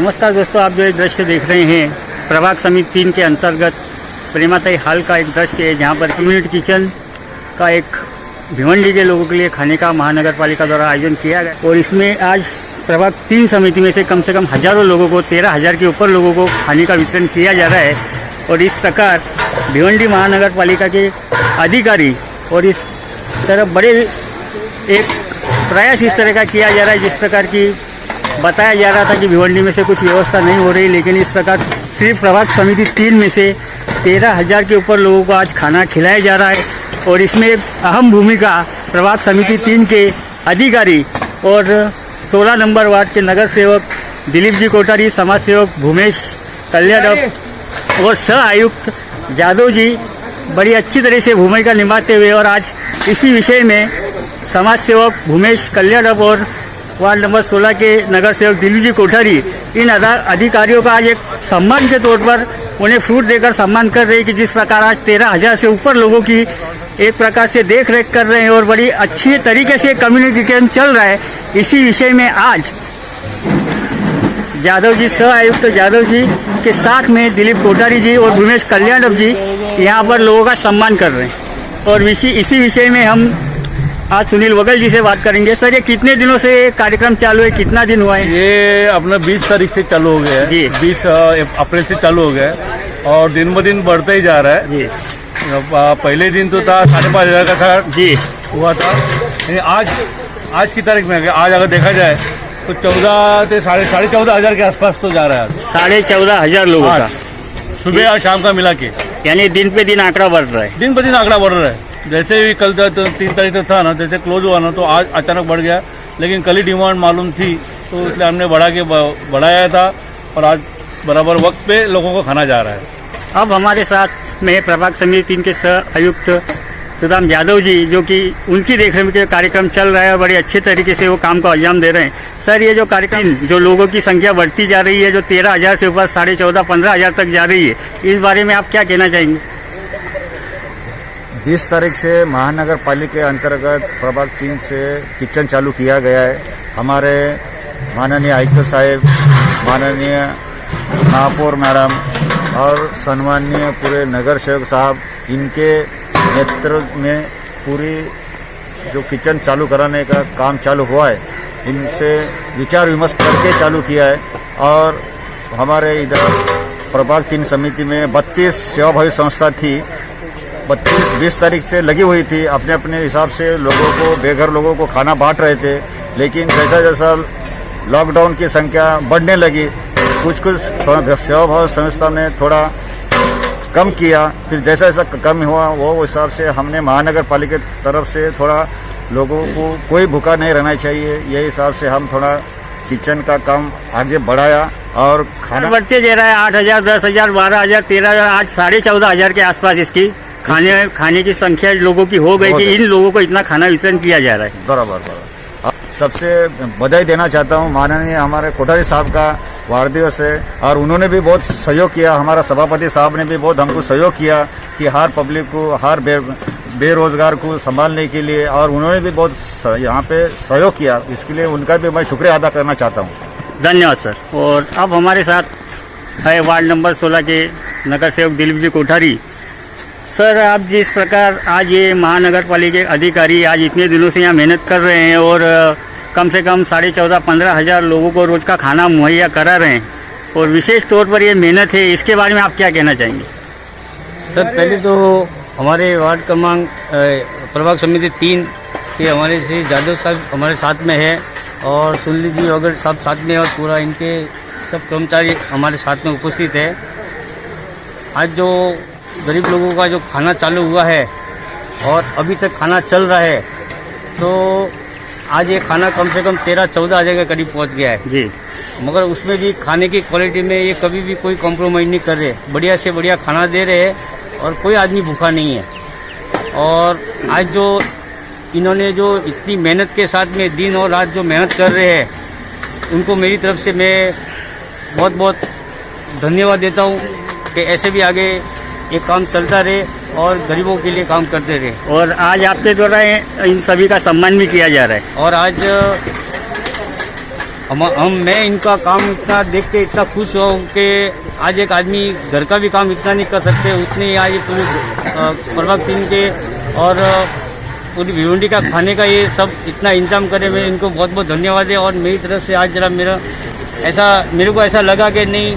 नमस्कार दोस्तों, आप जो ये दृश्य देख रहे हैं प्रभाग समिति 3 के अंतर्गत प्रेमाताई हाल का एक दृश्य है, जहाँ पर कम्युनिटी किचन का एक भिवंडी के लोगों के लिए खाने का महानगर पालिका द्वारा आयोजन किया गया और इसमें आज प्रभाग 3 समिति में से कम हज़ारों लोगों को 13,000 के ऊपर लोगों को खाने का वितरण किया जा रहा है। और इस प्रकार भिवंडी महानगर पालिका के अधिकारी और इस तरफ बड़े एक प्रयास इस तरह का किया जा रहा है, जिस प्रकार की बताया जा रहा था कि भिवंडी में से कुछ व्यवस्था नहीं हो रही, लेकिन इस प्रकार सिर्फ प्रभाग समिति 3 में से 13,000 के ऊपर लोगों को आज खाना खिलाया जा रहा है। और इसमें एक अहम भूमिका प्रभाग समिति 3 के अधिकारी और 16 नंबर वार्ड के नगर सेवक दिलीप जी कोठारी, समाज सेवक भूमेश कल्याणप और सह आयुक्त जादव जी बड़ी अच्छी तरह से भूमिका निभाते हुए, और आज इसी विषय में समाज सेवक भूमेश कल्याणप और वार्ड नंबर 16 के नगर सेवक दिलीप जी कोठारी इन अधिकारियों का आज एक सम्मान के तौर पर उन्हें फ्रूट देकर सम्मान कर रहे हैं कि जिस प्रकार आज 13,000 से ऊपर लोगों की एक प्रकार से देख रेख कर रहे हैं और बड़ी अच्छी तरीके से कम्युनिटी किचन चल रहा है। इसी विषय में आज जादव जी, सह आयुक्त जादव जी के साथ में दिलीप कोठारी जी और भूमेश कल्याणप जी यहाँ पर लोगों का सम्मान कर रहे हैं। और इसी विषय में हम आज सुनील वगल जी से बात करेंगे। सर, ये कितने दिनों से ये कार्यक्रम चालू है, कितना दिन हुआ है? ये अपना 20 तारीख से चालू हो गया है जी। 20 अप्रैल से चालू हो गया है और दिन ब दिन बढ़ता ही जा रहा है जी। पहले दिन तो था 5,500 का था जी, हुआ था। आज की तारीख में आज अगर देखा जाए तो 14 से 14,500 के आसपास तो जा रहा है। 14,500 लोगों का सुबह और शाम का मिला के, यानी दिन पे दिन आंकड़ा बढ़ रहा है। दिन पे दिन आंकड़ा बढ़ रहा है। जैसे भी कल तो 3 तारीख तक था ना, जैसे क्लोज हुआ ना तो आज अचानक बढ़ गया, लेकिन कल ही डिमांड मालूम थी तो इसलिए हमने बढ़ाया था और आज बराबर वक्त पे लोगों को खाना जा रहा है। अब हमारे साथ में प्रभाग समिति 3 के सह आयुक्त सुदाम यादव जी, जो कि उनकी देखरेख में कार्यक्रम चल रहा है और बड़े अच्छे तरीके से वो काम को अंजाम दे रहे हैं। सर, ये जो कार्यक्रम, जो लोगों की संख्या बढ़ती जा रही है, जो 13,000 से ऊपर 14,500-15,000 तक जा रही है, इस बारे में आप क्या कहना चाहेंगे? 20 तारीख से महानगर पालिका के अंतर्गत प्रभाग 3 से किचन चालू किया गया है। हमारे माननीय आयुक्त साहब, माननीय महापौर मैडम और सम्माननीय पूरे नगर सेवक साहब, इनके नेतृत्व में पूरी जो किचन चालू कराने का काम चालू हुआ है, इनसे विचार विमर्श करके चालू किया है। और हमारे इधर प्रभाग 3 समिति में 32 सेवाभावी संस्था थी, 20 तारीख से लगी हुई थी, अपने अपने हिसाब से लोगों को, बेघर लोगों को खाना बांट रहे थे। लेकिन जैसा जैसा लॉकडाउन की संख्या बढ़ने लगी, कुछ सेवाभावी संस्था ने थोड़ा कम किया, फिर जैसा जैसा कम हुआ वो हिसाब से हमने महानगर पालिका की तरफ से थोड़ा लोगों को कोई भूखा नहीं रहना चाहिए, ये हिसाब से हम थोड़ा किचन का काम आगे बढ़ाया और खाना बढ़ते जा रहा है। 8,000, 10,000, 12,000, 13,000, आज 14,500 के आसपास इसकी खाने की संख्या लोगों की हो गई कि इन लोगों को इतना खाना वितरण किया जा रहा है। बराबर। सबसे बधाई देना चाहता हूँ माननीय हमारे कोठारी साहब का वार दिवस है, और उन्होंने भी बहुत सहयोग किया। हमारा सभापति साहब ने भी बहुत हमको सहयोग किया कि हर पब्लिक को, हर बेरोजगार को संभालने के लिए, और उन्होंने भी बहुत यहाँ पे सहयोग किया। इसके लिए उनका भी मैं शुक्रिया अदा करना चाहता हूँ। धन्यवाद सर। और अब हमारे साथ है वार्ड नंबर 16 के नगर सेवक दिलीप जी कोठारी। सर, आप जिस प्रकार आज ये महानगर पालिका के अधिकारी आज इतने दिनों से यहाँ मेहनत कर रहे हैं और कम से कम 14,500-15,000 लोगों को रोज़ का खाना मुहैया करा रहे हैं, और विशेष तौर पर ये मेहनत है, इसके बारे में आप क्या कहना चाहेंगे? सर, पहले तो हमारे वार्ड क्रमांक प्रभाग समिति 3 के हमारे श्री जादव साहब हमारे साथ में है और सुनील जी वगैरह सब साथ में, और पूरा इनके सब कर्मचारी हमारे साथ में उपस्थित है। आज जो गरीब लोगों का जो खाना चालू हुआ है और अभी तक खाना चल रहा है, तो आज ये खाना कम से कम 13-14,000 के करीब पहुंच गया है जी। मगर उसमें भी खाने की क्वालिटी में ये कभी भी कोई कॉम्प्रोमाइज़ नहीं कर रहे, बढ़िया से बढ़िया खाना दे रहे हैं और कोई आदमी भूखा नहीं है। और आज जो इन्होंने जो इतनी मेहनत के साथ में दिन और रात जो मेहनत कर रहे हैं, उनको मेरी तरफ से मैं बहुत बहुत धन्यवाद देता हूँ कि ऐसे भी आगे ये काम चलता रहे और गरीबों के लिए काम करते रहे। और आज आपके द्वारा इन सभी का सम्मान भी किया जा रहा है। और आज मैं इनका काम इतना देख के इतना खुश हूँ कि आज एक आदमी घर का भी काम इतना नहीं कर सकते, उतने आज पूरे प्रभाग 3 के और पूरी भिवंडी का खाने का ये सब इतना इंतजाम करे। मैं इनको बहुत बहुत धन्यवाद है। और मेरी तरफ से आज जरा मेरे को ऐसा लगा कि नहीं,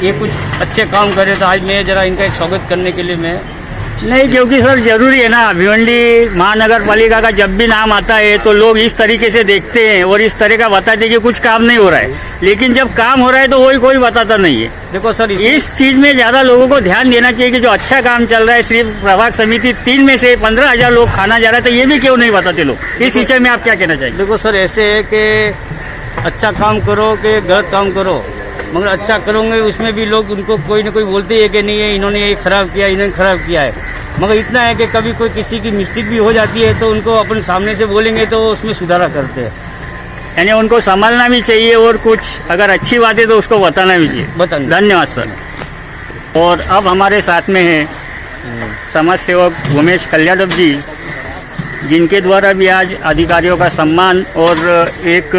ये कुछ अच्छे काम करे, तो आज मैं जरा इनका एक स्वागत करने के लिए मैं नहीं, क्योंकि सर जरूरी है ना, भिवंडी महानगर पालिका का जब भी नाम आता है तो लोग इस तरीके से देखते हैं और इस तरह का बताते हैं कि कुछ काम नहीं हो रहा है, लेकिन जब काम हो रहा है तो कोई बताता नहीं है। देखो सर, इस चीज में ज्यादा लोगों को ध्यान देना चाहिए कि जो अच्छा काम चल रहा है, सिर्फ प्रभाग समिति 3 में से 15,000 लोग खाना जा रहा है, तो ये भी क्यों नहीं बताते लोग। इस विषय में आप क्या कहना चाहिए? देखो सर, ऐसे है कि अच्छा काम करो कि गलत काम करो, मगर अच्छा करोगे उसमें भी लोग उनको कोई ना कोई बोलते हैं कि नहीं है, इन्होंने ये खराब किया, इन्होंने खराब किया है। मगर इतना है कि कभी कोई किसी की मिस्टेक भी हो जाती है तो उनको अपन सामने से बोलेंगे तो उसमें सुधारा करते हैं। यानी उनको संभालना भी चाहिए और कुछ अगर अच्छी बात है तो उसको बताना भी चाहिए। धन्यवाद सर। और अब हमारे साथ में है समाज सेवक उमेश कल्याणव जी, जिनके द्वारा भी आज अधिकारियों का सम्मान और एक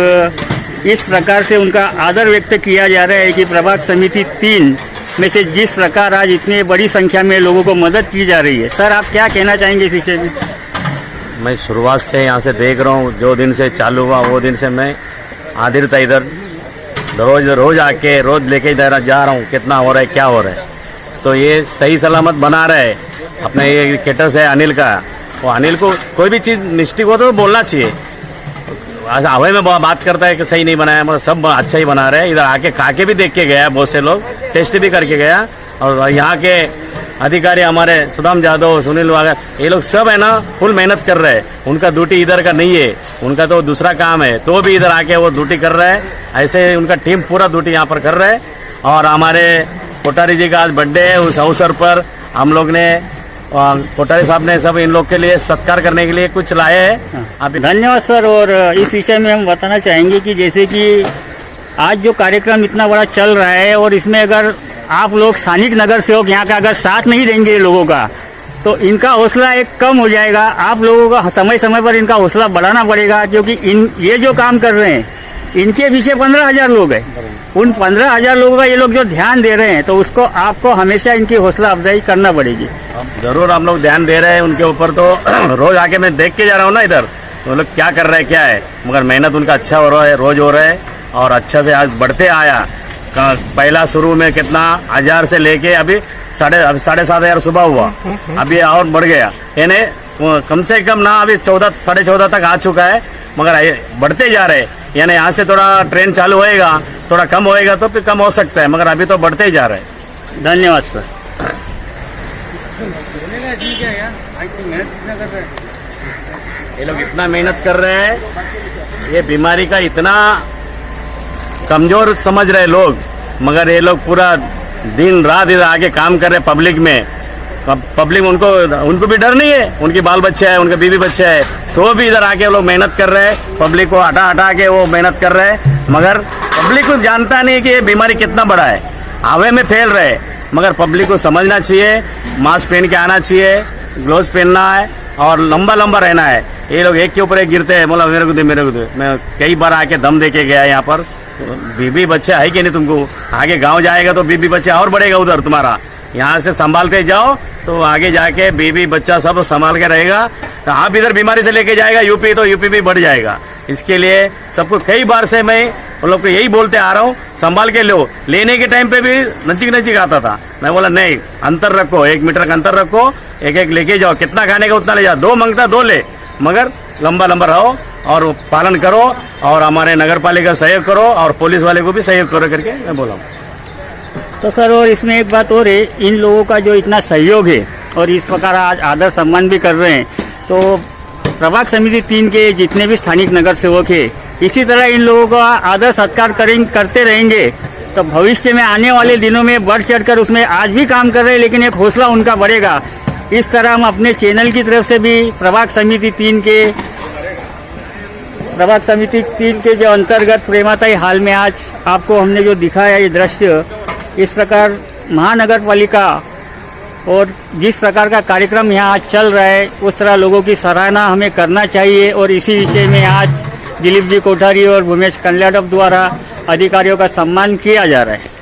इस प्रकार से उनका आदर व्यक्त किया जा रहा है कि प्रभाग समिति 3 में से जिस प्रकार आज इतनी बड़ी संख्या में लोगों को मदद की जा रही है। सर, आप क्या कहना चाहेंगे इस विषय में? मैं शुरुआत से यहाँ से देख रहा हूँ, जो दिन से चालू हुआ वो दिन से मैं हाजिर था इधर, रोज आके रोज लेके इधर जा रहा हूँ, कितना हो रहा है, क्या हो रहा है। तो ये सही सलामत बना रहे अपने ये केटर्स है अनिल का, वो अनिल को कोई भी चीज़ मिस्टेक हो तो बोलना चाहिए। हवा में बात करता है कि सही नहीं बनाया, मतलब सब अच्छा ही बना रहे हैं। इधर आके खा के भी देख के गया, बहुत से लोग टेस्ट भी करके गया। और यहाँ के अधिकारी हमारे सुदाम जादव, सुनील वागर, ये लोग सब है ना फुल मेहनत कर रहे हैं। उनका ड्यूटी इधर का नहीं है, उनका तो दूसरा काम है, तो भी इधर आके वो ड्यूटी कर रहे हैं। ऐसे उनका टीम पूरा ड्यूटी यहाँ पर कर रहे हैं। और हमारे कोठारी जी का आज बर्थडे है, उस अवसर पर हम लोग ने कोठारी साहब ने सब इन लोग के लिए सत्कार करने के लिए कुछ लाए हैं। धन्यवाद सर। और इस विषय में हम बताना चाहेंगे कि जैसे कि आज जो कार्यक्रम इतना बड़ा चल रहा है और इसमें अगर आप लोग स्थानिक नगर सेवक यहाँ का अगर साथ नहीं देंगे लोगों का, तो इनका हौसला एक कम हो जाएगा। आप लोगों का समय समय पर इनका हौसला बढ़ाना पड़ेगा, क्योंकि ये जो काम कर रहे हैं इनके पीछे 15,000 लोग हैं। उन 15,000 लोगों का ये लोग जो ध्यान दे रहे हैं, तो उसको आपको हमेशा इनकी हौसला अफजाई करना पड़ेगी। जरूर हम लोग ध्यान दे रहे हैं उनके ऊपर। तो रोज आके मैं देख के जा रहा हूँ ना इधर, वो लोग क्या कर रहे हैं, क्या है, मगर मेहनत उनका अच्छा हो रहा है, रोज हो रहा है और अच्छा से आज बढ़ते आया। पहला शुरू में कितना 1000 से लेके अभी 7,500 सुबह हुआ, अभी और बढ़ गया, यानी कम से कम ना अभी 14 साढ़े 14 तक आ चुका है, मगर बढ़ते जा रहे हैं। यानी यहाँ से थोड़ा ट्रेन चालू होएगा, थोड़ा कम होएगा तो फिर कम हो सकता है, मगर अभी तो बढ़ते ही जा रहे हैं। धन्यवाद सर। ये लोग इतना मेहनत कर रहे हैं, ये बीमारी का इतना कमजोर समझ रहे लोग, मगर ये लोग पूरा दिन रात इधर आके काम कर रहे पब्लिक में। पब्लिक उनको भी डर नहीं है, उनके बाल बच्चे है, उनके बीवी बच्चे है, तो भी इधर आके लोग मेहनत कर रहे हैं। पब्लिक को हटा के वो मेहनत कर रहे हैं, मगर पब्लिक को जानता नहीं कि ये बीमारी कितना बड़ा है, हवा में फैल रहे हैं। मगर पब्लिक को समझना चाहिए, मास्क पहन के आना चाहिए, ग्लोव्स पहनना है और लंबा लंबा रहना है। ये लोग एक के ऊपर एक गिरते हैं, बोला मेरे को दे। मैं कई बार आके दम दे के गया यहाँ पर। बीबी बच्चे है कि नहीं तुमको, आगे गांव जाएगा तो बीबी बच्चा और बढ़ेगा उधर तुम्हारा। यहाँ से संभालते जाओ तो आगे जाके बीबी बच्चा सब संभाल के रहेगा। तो आप इधर बीमारी से लेके जाएगा यूपी, तो यूपी भी बढ़ जाएगा। इसके लिए सबको कई बार से मैं उन लोग को यही बोलते आ रहा हूँ, संभाल के लो। लेने के टाइम पे भी नजीक आता था, मैं बोला नहीं, अंतर रखो, 1 मीटर का अंतर रखो, एक लेके जाओ, कितना खाने का उतना ले जाओ, 2 मांगता 2 ले, मगर लंबा रहो और पालन करो और हमारे नगर पालिका सहयोग करो और पुलिस वाले को भी सहयोग करो करके मैं बोला। तो सर, और इसमें एक बात और है, इन लोगों का जो इतना सहयोग है और इस प्रकार आज आदर सम्मान भी कर रहे हैं, तो प्रभाग समिति 3 के जितने भी स्थानिक नगर सेवक है, इसी तरह इन लोगों का आदर सत्कार करते रहेंगे, तो भविष्य में आने वाले दिनों में बढ़ चढ़कर उसमें आज भी काम कर रहे हैं, लेकिन एक हौसला उनका बढ़ेगा। इस तरह हम अपने चैनल की तरफ से भी प्रभाग समिति 3 के जो अंतर्गत प्रेमाताई हाल में आज आपको हमने जो दिखाया ये दृश्य, इस प्रकार महानगर पालिका और जिस प्रकार का कार्यक्रम यहाँ आज चल रहा है, उस तरह लोगों की सराहना हमें करना चाहिए। और इसी विषय में आज दिलीप जी कोठारी और भूमेश कंड्याटप द्वारा अधिकारियों का सम्मान किया जा रहा है।